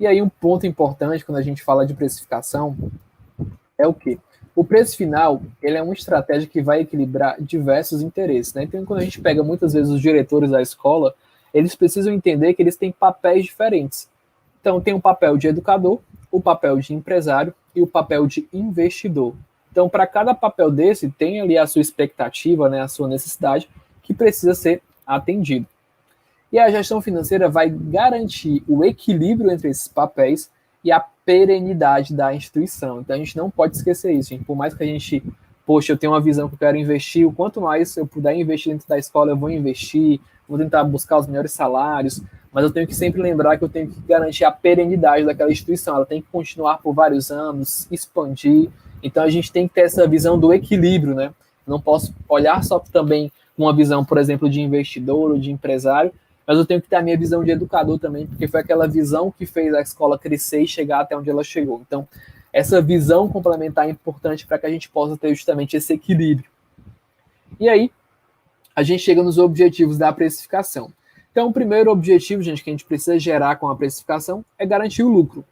E aí um ponto importante quando a gente fala de precificação é o quê? O preço final, ele é uma estratégia que vai equilibrar diversos interesses, né? Então, quando a gente pega muitas vezes os diretores da escola, eles precisam entender que eles têm papéis diferentes. Então, tem o papel de educador, o papel de empresário e o papel de investidor. Então, para cada papel desse, tem ali a sua expectativa, né, a sua necessidade, que precisa ser atendido. E a gestão financeira vai garantir o equilíbrio entre esses papéis e a perenidade da instituição. Então a gente não pode esquecer isso, gente. Por mais que a gente, poxa, eu tenho uma visão que eu quero investir, o quanto mais eu puder investir dentro da escola, eu vou investir, vou tentar buscar os melhores salários, mas eu tenho que sempre lembrar que eu tenho que garantir a perenidade daquela instituição. Ela tem que continuar por vários anos, expandir. Então a gente tem que ter essa visão do equilíbrio, né? Não posso olhar só também uma visão, por exemplo, de investidor ou de empresário, mas eu tenho que ter a minha visão de educador também, porque foi aquela visão que fez a escola crescer e chegar até onde ela chegou. Então, essa visão complementar é importante para que a gente possa ter justamente esse equilíbrio. E aí, a gente chega nos objetivos da precificação. Então, o primeiro objetivo, gente, que a gente precisa gerar com a precificação é garantir o lucro.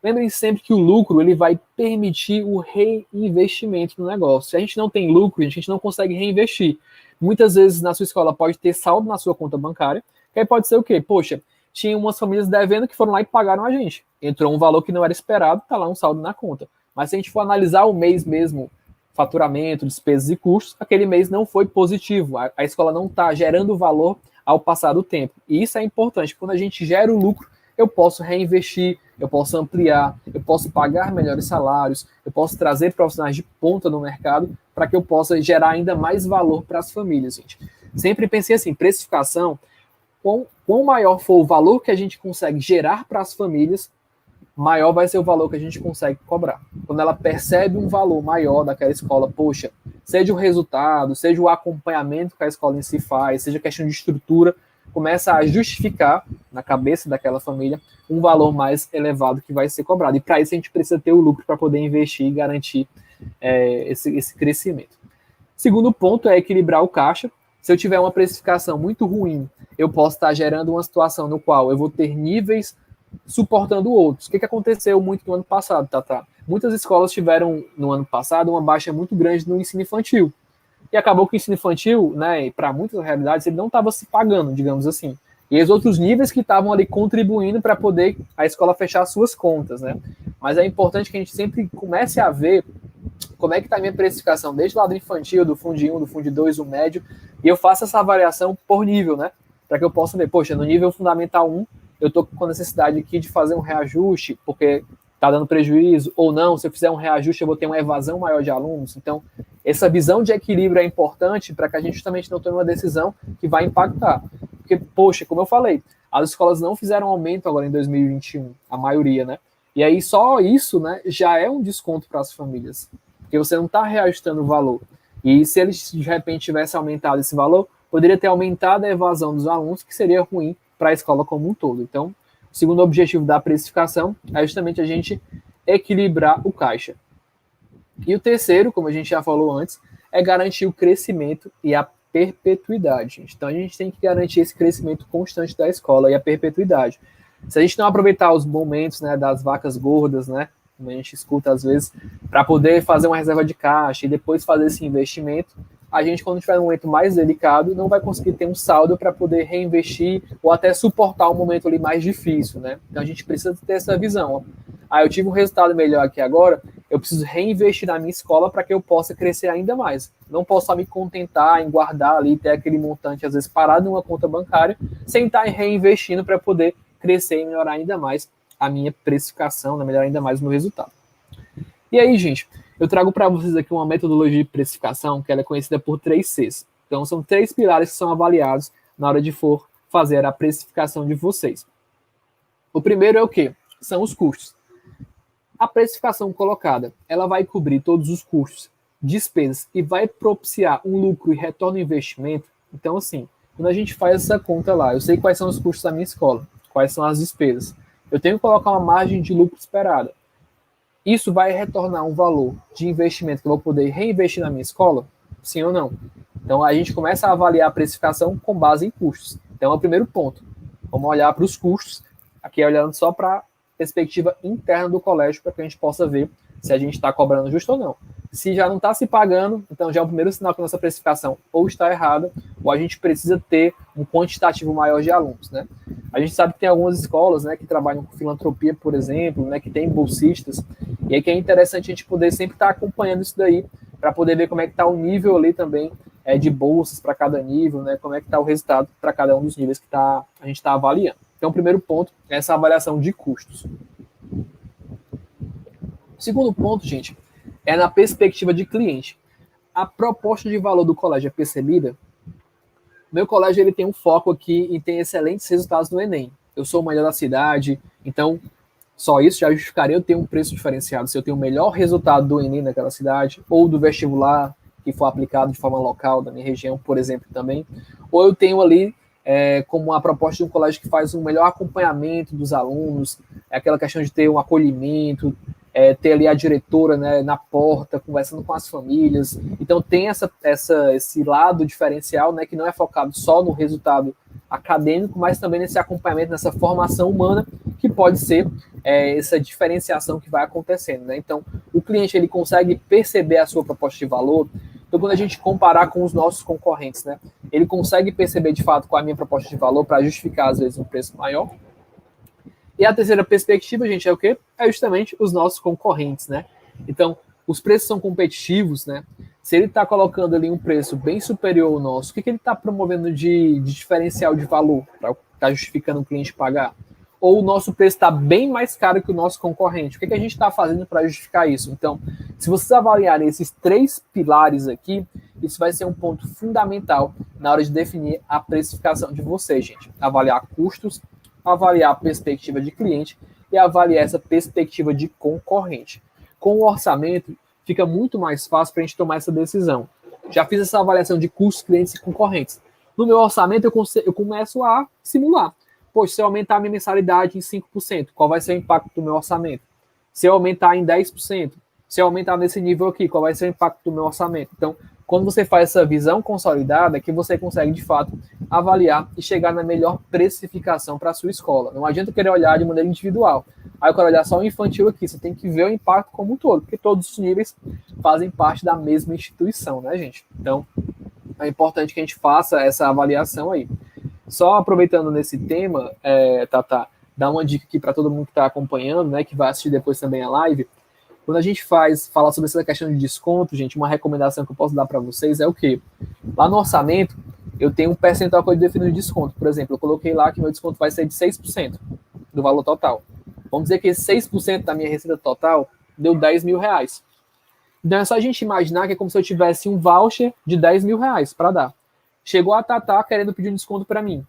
Lembrem sempre que o lucro ele vai permitir o reinvestimento no negócio. Se a gente não tem lucro, a gente não consegue reinvestir. Muitas vezes na sua escola pode ter saldo na sua conta bancária, que aí pode ser o quê? Poxa, tinha umas famílias devendo que foram lá e pagaram a gente. Entrou um valor que não era esperado, tá lá um saldo na conta. Mas se a gente for analisar o mês mesmo, faturamento, despesas e custos, aquele mês não foi positivo. A escola não está gerando valor ao passar do tempo. E isso é importante. Quando a gente gera o lucro, eu posso reinvestir, eu posso ampliar, eu posso pagar melhores salários, eu posso trazer profissionais de ponta no mercado para que eu possa gerar ainda mais valor para as famílias, gente. Sempre pensei assim, precificação, quão maior for o valor que a gente consegue gerar para as famílias, maior vai ser o valor que a gente consegue cobrar. Quando ela percebe um valor maior daquela escola, poxa, seja o resultado, seja o acompanhamento que a escola em si faz, seja questão de estrutura, começa a justificar na cabeça daquela família um valor mais elevado que vai ser cobrado. E para isso a gente precisa ter o lucro para poder investir e garantir esse crescimento. Segundo ponto é equilibrar o caixa. Se eu tiver uma precificação muito ruim, eu posso estar gerando uma situação no qual eu vou ter níveis suportando outros. O que aconteceu muito no ano passado, Tata? Muitas escolas tiveram, no ano passado, uma baixa muito grande no ensino infantil. E acabou que o ensino infantil, né, para muitas realidades, ele não estava se pagando, digamos assim. E os outros níveis que estavam ali contribuindo para poder a escola fechar as suas contas, né? Mas é importante que a gente sempre comece a ver como é que está a minha precificação, desde o lado infantil, do Fundo 1, do Fundo 2, o médio, e eu faço essa avaliação por nível, né? Para que eu possa ver, poxa, no nível fundamental 1, eu estou com necessidade aqui de fazer um reajuste, porque está dando prejuízo, ou não, se eu fizer um reajuste, eu vou ter uma evasão maior de alunos. Então, essa visão de equilíbrio é importante para que a gente justamente não tome uma decisão que vai impactar. Porque, poxa, como eu falei, as escolas não fizeram aumento agora em 2021, a maioria, né? E aí só isso, né, já é um desconto para as famílias, porque você não está reajustando o valor. E se eles, de repente, tivessem aumentado esse valor, poderia ter aumentado a evasão dos alunos, que seria ruim para a escola como um todo. Então, o segundo objetivo da precificação é justamente a gente equilibrar o caixa. E o terceiro, como a gente já falou antes, é garantir o crescimento e a perpetuidade, gente. Então, a gente tem que garantir esse crescimento constante da escola e a perpetuidade. Se a gente não aproveitar os momentos, né, das vacas gordas, né, como a gente escuta às vezes, para poder fazer uma reserva de caixa e depois fazer esse investimento, a gente, quando tiver um momento mais delicado, não vai conseguir ter um saldo para poder reinvestir ou até suportar um momento ali mais difícil, né? Então a gente precisa ter essa visão. Ó. Ah, eu tive um resultado melhor aqui agora, eu preciso reinvestir na minha escola para que eu possa crescer ainda mais. Não posso só me contentar em guardar ali, ter aquele montante, às vezes, parado numa conta bancária, sem estar reinvestindo para poder crescer e melhorar ainda mais a minha precificação, né? Melhorar ainda mais o meu resultado. E aí, gente, eu trago para vocês aqui uma metodologia de precificação que ela é conhecida por 3Cs. Então, são 3 pilares que são avaliados na hora de for fazer a precificação de vocês. O primeiro é o quê? São os custos. A precificação colocada, ela vai cobrir todos os custos, despesas e vai propiciar um lucro e retorno ao investimento. Então, assim, quando a gente faz essa conta lá, eu sei quais são os custos da minha escola, quais são as despesas. Eu tenho que colocar uma margem de lucro esperada. Isso vai retornar um valor de investimento que eu vou poder reinvestir na minha escola? Sim ou não? Então, a gente começa a avaliar a precificação com base em custos. Então, é o primeiro ponto. Vamos olhar para os custos, aqui olhando só para perspectiva interna do colégio para que a gente possa ver se a gente está cobrando justo ou não. Se já não está se pagando, então já é o primeiro sinal que a nossa precificação ou está errada, ou a gente precisa ter um quantitativo maior de alunos, né? A gente sabe que tem algumas escolas, né, que trabalham com filantropia, por exemplo, né, que tem bolsistas, e aí que é interessante a gente poder sempre estar acompanhando isso daí, para poder ver como é que está o nível ali também de bolsas para cada nível, né, como é que está o resultado para cada um dos níveis que a gente está avaliando. Então, o primeiro ponto é essa avaliação de custos. O segundo ponto, gente, é na perspectiva de cliente. A proposta de valor do colégio é percebida? Meu colégio ele tem um foco aqui em ter excelentes resultados no Enem. Eu sou o melhor da cidade, então só isso já justificaria eu ter um preço diferenciado. Se eu tenho o melhor resultado do Enem naquela cidade, ou do vestibular que for aplicado de forma local da minha região, por exemplo, também, ou eu tenho ali como a proposta de um colégio que faz um melhor acompanhamento dos alunos, aquela questão de ter um acolhimento, ter ali a diretora, né, na porta, conversando com as famílias. Então tem esse lado diferencial, né, que não é focado só no resultado acadêmico, mas também nesse acompanhamento, nessa formação humana, que pode ser essa diferenciação que vai acontecendo, né? Então, o cliente ele consegue perceber a sua proposta de valor. Então, quando a gente comparar com os nossos concorrentes, né, ele consegue perceber de fato qual é a minha proposta de valor para justificar, às vezes, um preço maior. E a terceira perspectiva, gente, é o quê? É justamente os nossos concorrentes, né? Então, os preços são competitivos, né? Se ele está colocando ali um preço bem superior ao nosso, o que ele está promovendo de diferencial de valor para estar justificando o cliente pagar? Ou o nosso preço está bem mais caro que o nosso concorrente? O que a gente está fazendo para justificar isso? Então, se vocês avaliarem esses 3 pilares aqui, isso vai ser um ponto fundamental na hora de definir a precificação de vocês, gente. Avaliar custos, avaliar a perspectiva de cliente e avaliar essa perspectiva de concorrente. Com o orçamento, fica muito mais fácil para a gente tomar essa decisão. Já fiz essa avaliação de custos, clientes e concorrentes. No meu orçamento, eu começo a simular. Poxa, se eu aumentar a minha mensalidade em 5%, qual vai ser o impacto do meu orçamento? Se eu aumentar em 10%, se eu aumentar nesse nível aqui, qual vai ser o impacto do meu orçamento? Então, quando você faz essa visão consolidada, é que você consegue, de fato, avaliar e chegar na melhor precificação para a sua escola. Não adianta querer olhar de maneira individual. Aí eu quero olhar só o infantil aqui, você tem que ver o impacto como um todo, porque todos os níveis fazem parte da mesma instituição, né, gente? Então, é importante que a gente faça essa avaliação aí. Só aproveitando nesse tema, Tata, dar uma dica aqui para todo mundo que está acompanhando, né, que vai assistir depois também a live. Quando a gente fala sobre essa questão de desconto, gente, uma recomendação que eu posso dar para vocês é o quê? Lá no orçamento, eu tenho um percentual que eu defino de desconto. Por exemplo, eu coloquei lá que meu desconto vai ser de 6% do valor total. Vamos dizer que esse 6% da minha receita total deu 10 mil reais. Então é só a gente imaginar que é como se eu tivesse um voucher de 10 mil reais para dar. Chegou a Tatá querendo pedir um desconto para mim.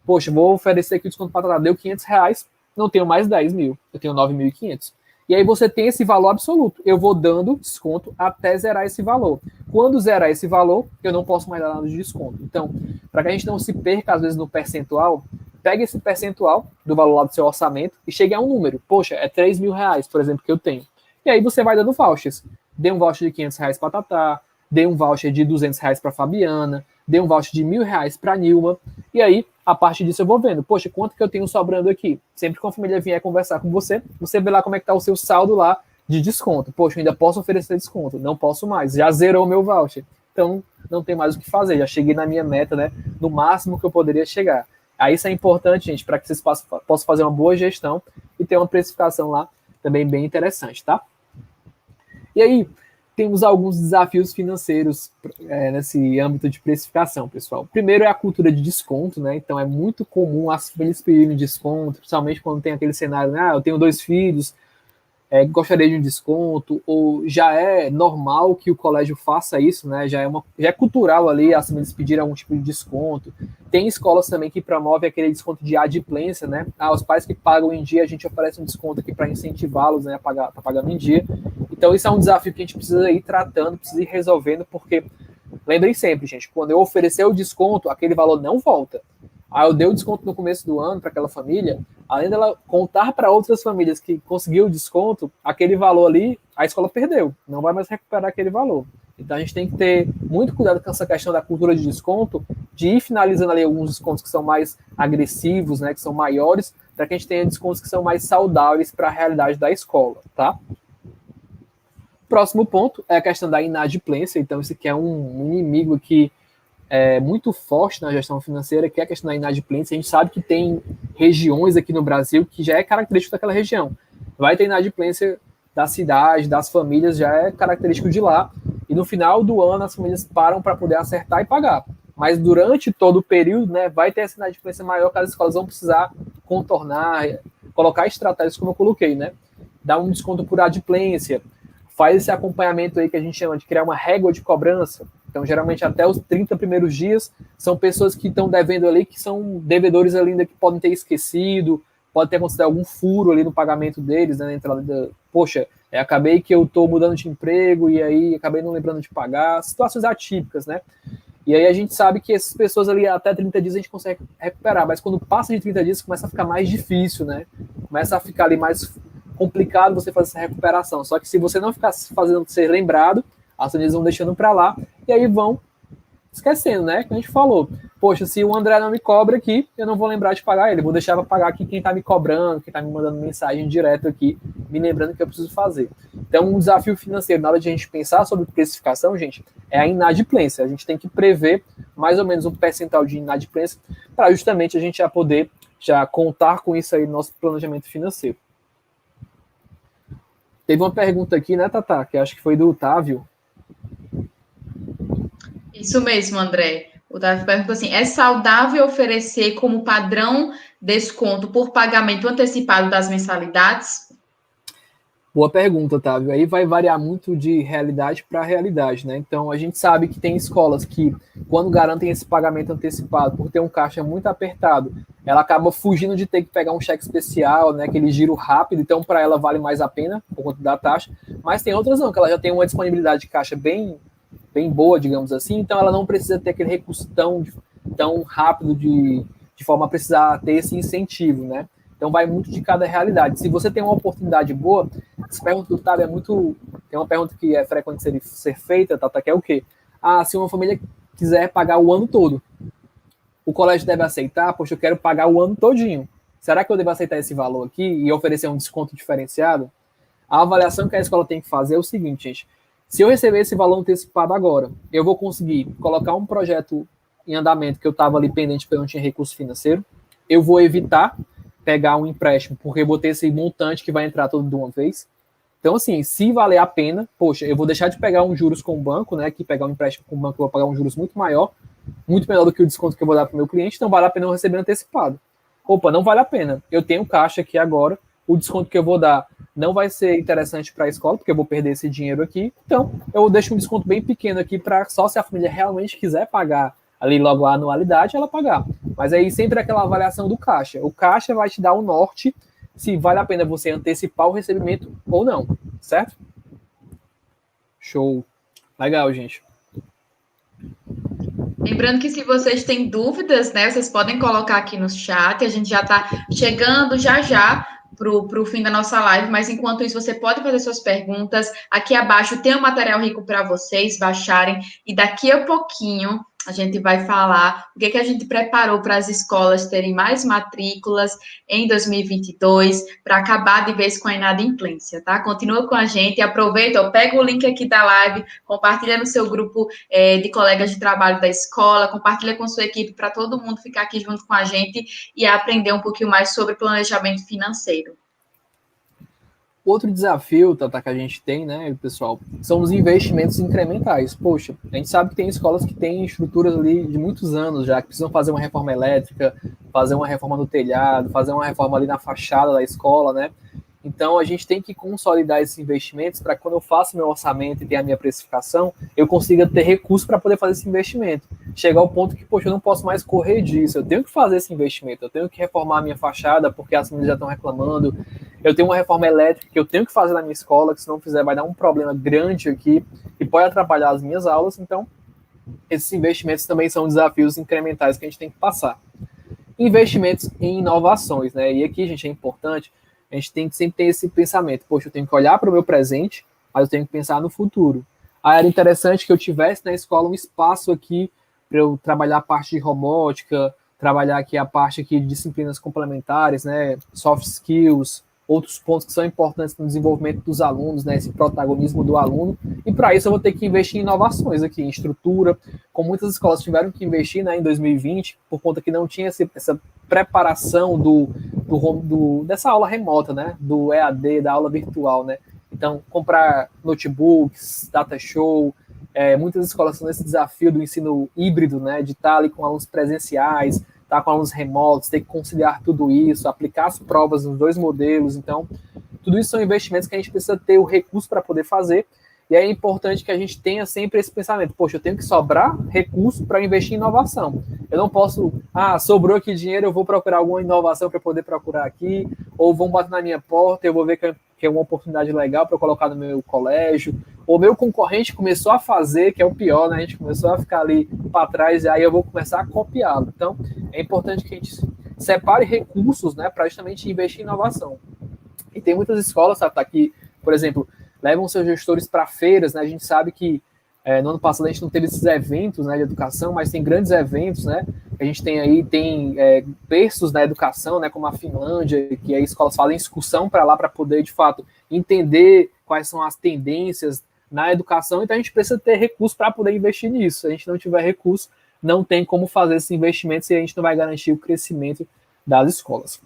Poxa, vou oferecer aqui o desconto para Tatá. Deu 500 reais, não tenho mais 10 mil. Eu tenho 9.500. E aí você tem esse valor absoluto. Eu vou dando desconto até zerar esse valor. Quando zerar esse valor, eu não posso mais dar nada de desconto. Então, para que a gente não se perca, às vezes, no percentual, pegue esse percentual do valor lá do seu orçamento e chegue a um número. Poxa, é 3 mil reais, por exemplo, que eu tenho. E aí você vai dando vouchers. Dê um voucher de 500 reais para Tatá, dê um voucher de 200 reais para Fabiana, dê um voucher de 1.000 reais para Nilma. E aí, a partir disso eu vou vendo, poxa, quanto que eu tenho sobrando aqui? Sempre que a família vier conversar com você, você vê lá como é que tá o seu saldo lá de desconto. Poxa, eu ainda posso oferecer desconto? Não posso mais, já zerou o meu voucher. Então, não tem mais o que fazer, já cheguei na minha meta, né, no máximo que eu poderia chegar. Aí isso é importante, gente, para que vocês possam fazer uma boa gestão e ter uma precificação lá também bem interessante, tá? E aí, temos alguns desafios financeiros nesse âmbito de precificação, pessoal. Primeiro é a cultura de desconto, né? Então é muito comum as famílias pedirem desconto, principalmente quando tem aquele cenário, né? Eu tenho 2 filhos, gostaria de um desconto, ou já é normal que o colégio faça isso, né? Já é cultural ali as famílias pedirem algum tipo de desconto. Tem escolas também que promovem aquele desconto de adimplência, né? Os pais que pagam em dia, a gente oferece um desconto aqui para incentivá-los, né, a pagar, tá pagando em dia. Então isso é um desafio que a gente precisa ir tratando, precisa ir resolvendo, porque lembrem sempre, gente, quando eu oferecer o desconto, aquele valor não volta. Aí eu dei o desconto no começo do ano para aquela família, além dela contar para outras famílias que conseguiu o desconto, aquele valor ali, a escola perdeu, não vai mais recuperar aquele valor. Então a gente tem que ter muito cuidado com essa questão da cultura de desconto, de ir finalizando ali alguns descontos que são mais agressivos, né, que são maiores, para que a gente tenha descontos que são mais saudáveis para a realidade da escola, tá? Próximo ponto é a questão da inadimplência. Então, isso aqui é um inimigo que é muito forte na gestão financeira, que é a questão da inadimplência. A gente sabe que tem regiões aqui no Brasil que já é característico daquela região. Vai ter inadimplência da cidade, das famílias, já é característico de lá. E no final do ano, as famílias param para poder acertar e pagar. Mas durante todo o período, né, vai ter essa inadimplência maior que as escolas vão precisar contornar, colocar estratégias, como eu coloquei, né? Dar um desconto por adimplência, faz esse acompanhamento aí que a gente chama de criar uma régua de cobrança. Então, geralmente, até os 30 primeiros dias, são pessoas que estão devendo ali, que são devedores ali ainda que podem ter esquecido, pode ter acontecido algum furo ali no pagamento deles, né? Poxa, acabei que eu estou mudando de emprego e aí acabei não lembrando de pagar. Situações atípicas, né? E aí a gente sabe que essas pessoas ali até 30 dias a gente consegue recuperar, mas quando passa de 30 dias começa a ficar mais difícil, né? Começa a ficar ali mais complicado você fazer essa recuperação. Só que se você não ficar fazendo ser lembrado, as famílias vão deixando para lá e aí vão esquecendo, né? Como a gente falou. Poxa, se o André não me cobra aqui, eu não vou lembrar de pagar ele. Vou deixar para pagar aqui quem está me cobrando, quem está me mandando mensagem direto aqui, me lembrando que eu preciso fazer. Então, um desafio financeiro, na hora de a gente pensar sobre precificação, gente, é a inadimplência. A gente tem que prever mais ou menos um percentual de inadimplência para justamente a gente já poder já contar com isso aí no nosso planejamento financeiro. Teve uma pergunta aqui, né, Tatá, que acho que foi do Otávio. Isso mesmo, André. O Otávio perguntou assim: é saudável oferecer como padrão desconto por pagamento antecipado das mensalidades? Boa pergunta, Otávio. Aí vai variar muito de realidade para realidade, né? Então, a gente sabe que tem escolas que, quando garantem esse pagamento antecipado, por ter um caixa muito apertado, ela acaba fugindo de ter que pegar um cheque especial, né? Aquele giro rápido, então para ela vale mais a pena, por conta da taxa. Mas tem outras não, que ela já tem uma disponibilidade de caixa bem boa, digamos assim, então ela não precisa ter aquele recurso tão rápido de forma a precisar ter esse incentivo, né? Então vai muito de cada realidade. Se você tem uma oportunidade boa, essa pergunta do Otávio é muito... Tem uma pergunta que é frequente ser feita, Tata, que é o quê? Se uma família quiser pagar o ano todo, o colégio deve aceitar? Poxa, eu quero pagar o ano todinho. Será que eu devo aceitar esse valor aqui e oferecer um desconto diferenciado? A avaliação que a escola tem que fazer é o seguinte, gente. Se eu receber esse valor antecipado agora, eu vou conseguir colocar um projeto em andamento que eu estava ali pendente porque eu não tinha recurso financeiro. Eu vou evitar pegar um empréstimo, porque eu vou ter esse montante que vai entrar todo de uma vez. Então, assim, se valer a pena, poxa, eu vou deixar de pegar um juros com o banco, né? Que pegar um empréstimo com o banco eu vou pagar um juros muito maior, muito menor do que o desconto que eu vou dar para o meu cliente, então vale a pena eu receber antecipado. Opa, não vale a pena. Eu tenho caixa aqui agora, o desconto que eu vou dar não vai ser interessante para a escola, porque eu vou perder esse dinheiro aqui. Então, eu deixo um desconto bem pequeno aqui para só se a família realmente quiser pagar ali logo a anualidade, ela pagar. Mas aí sempre aquela avaliação do caixa. O caixa vai te dar o norte se vale a pena você antecipar o recebimento ou não, certo? Show. Legal, gente. Lembrando que se vocês têm dúvidas, né, vocês podem colocar aqui no chat. A gente já está chegando já para o fim da nossa live, mas enquanto isso, você pode fazer suas perguntas. Aqui abaixo tem um material rico para vocês baixarem, e daqui a pouquinho a gente vai falar o que a gente preparou para as escolas terem mais matrículas em 2022, para acabar de vez com a inadimplência, tá? Continua com a gente, aproveita, pega o link aqui da live, compartilha no seu grupo de colegas de trabalho da escola, compartilha com sua equipe para todo mundo ficar aqui junto com a gente e aprender um pouquinho mais sobre planejamento financeiro. Outro desafio, Tata, que a gente tem, né, pessoal, são os investimentos incrementais. Poxa, a gente sabe que tem escolas que têm estruturas ali de muitos anos já, que precisam fazer uma reforma elétrica, fazer uma reforma no telhado, fazer uma reforma ali na fachada da escola, né? Então, a gente tem que consolidar esses investimentos para que quando eu faço meu orçamento e tenho a minha precificação, eu consiga ter recursos para poder fazer esse investimento. Chegar ao ponto que, poxa, eu não posso mais correr disso, eu tenho que fazer esse investimento, eu tenho que reformar a minha fachada porque as famílias já estão reclamando, eu tenho uma reforma elétrica que eu tenho que fazer na minha escola, que se não fizer vai dar um problema grande aqui e pode atrapalhar as minhas aulas. Então, esses investimentos também são desafios incrementais que a gente tem que passar. Investimentos em inovações, né? E aqui, gente, é importante, a gente tem que sempre ter esse pensamento. Poxa, eu tenho que olhar para o meu presente, mas eu tenho que pensar no futuro. Era interessante que eu tivesse na escola um espaço aqui para eu trabalhar a parte de robótica, trabalhar aqui a parte aqui de disciplinas complementares, né, soft skills, outros pontos que são importantes no desenvolvimento dos alunos, né, esse protagonismo do aluno, e para isso eu vou ter que investir em inovações aqui, em estrutura, como muitas escolas tiveram que investir, né, em 2020, por conta que não tinha essa preparação dessa aula remota, né, do EAD, da aula virtual, né, então comprar notebooks, data show, muitas escolas estão nesse desafio do ensino híbrido, né, de estar ali com alunos presenciais, estar com alunos remotos, ter que conciliar tudo isso, aplicar as provas nos dois modelos. Então, tudo isso são investimentos que a gente precisa ter o recurso para poder fazer, e é importante que a gente tenha sempre esse pensamento, poxa, eu tenho que sobrar recurso para investir em inovação. Eu não posso, sobrou aqui dinheiro, eu vou procurar alguma inovação para poder procurar aqui, ou vão bater na minha porta, eu vou ver que é uma oportunidade legal para eu colocar no meu colégio, ou meu concorrente começou a fazer, que é o pior, né? A gente começou a ficar ali para trás, e aí eu vou começar a copiá-lo. Então, é importante que a gente separe recursos, né, para justamente investir em inovação. E tem muitas escolas, sabe, tá aqui, por exemplo, levam seus gestores para feiras, né? A gente sabe que no ano passado a gente não teve esses eventos, né, de educação, mas tem grandes eventos, né? A gente tem aí, berços na educação, né, como a Finlândia, que aí escolas fazem excursão para lá para poder, de fato, entender quais são as tendências na educação. Então a gente precisa ter recurso para poder investir nisso. Se a gente não tiver recurso, não tem como fazer esses investimentos e a gente não vai garantir o crescimento das escolas.